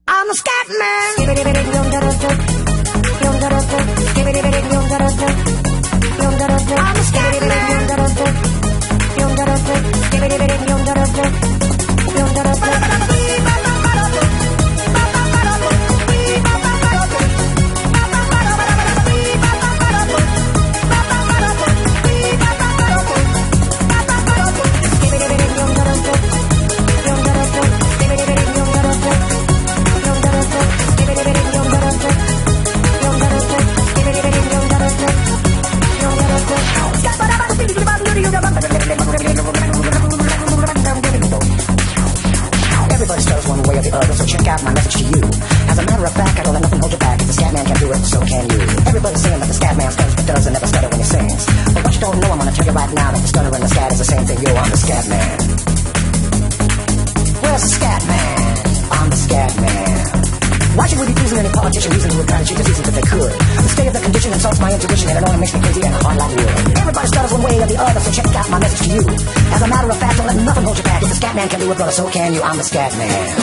I'm a scat man. I'm a scat Everybody stutters one way or the other, so check out my message to you. As a matter of fact, I don't let nothing hold you back. If the scat man can do it, so can you. Everybody's saying that the scat man stutters but does and never stutter when he sings. But what you don't know, I'm gonna tell you right now that the stutter and the scat is the same thing. Yo, I'm the scat man. Where's the scat man? I'm the scat man. Why should we be pleasing any politician using the word kind of cheap diseases if they could? The state of the condition insults my intuition and it only makes me crazy and hard like wood. Everybody stutters one way or the other, so check out my message to you. As a matter of fact, don't let nothing hold you back. If the scat man can do it, brother, so can you. I'm the scat man.